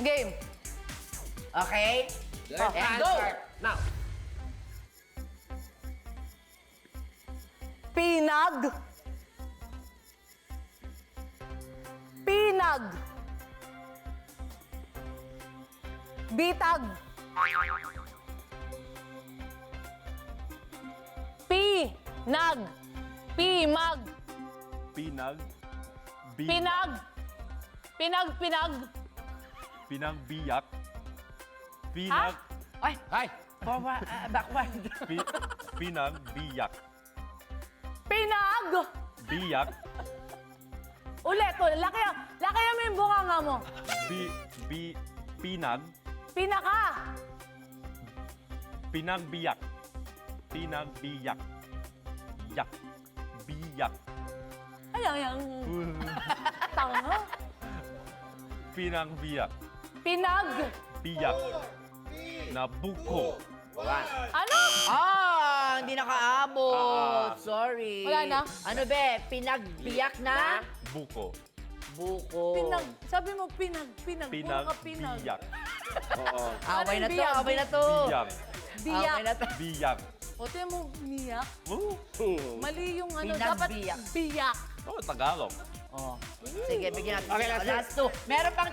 Game. Okay? Let's And go! start now. Pinag. Pinag. Bitag. Pinag. Pimag. Pinag. Pinag. Pinag. Pinagbiyak. Pinag. Ay, Ay! backward. Pinagbiyak. Pinag. Biyak. Ulit. Laki mo yung bunganga mo. Pinag. Pinaka. Pinagbiyak. Pinagbiyak. Yak. Biyak. Ayan. Tanga. Pinagbiyak. Pinag. Biyak. Nabuko. Ano? Hindi nakaabot. Sorry. Wala na? Ano be? Pinagbiyak na? Buko. Buko. Pinag. Sabi mo pinag. Puro ka pinag. Pinagbiyak. Oo. Away na Anong to, biyak? away na to. Biyak. Biyak. Away na to. Biyak. O, tiyan mo, niyak. Oh, Mali yung ano, Pinagbiyak. dapat biyak. Tagalog. Oh. Sige, bigyan natin. Okay, siya. last Last two. Meron pang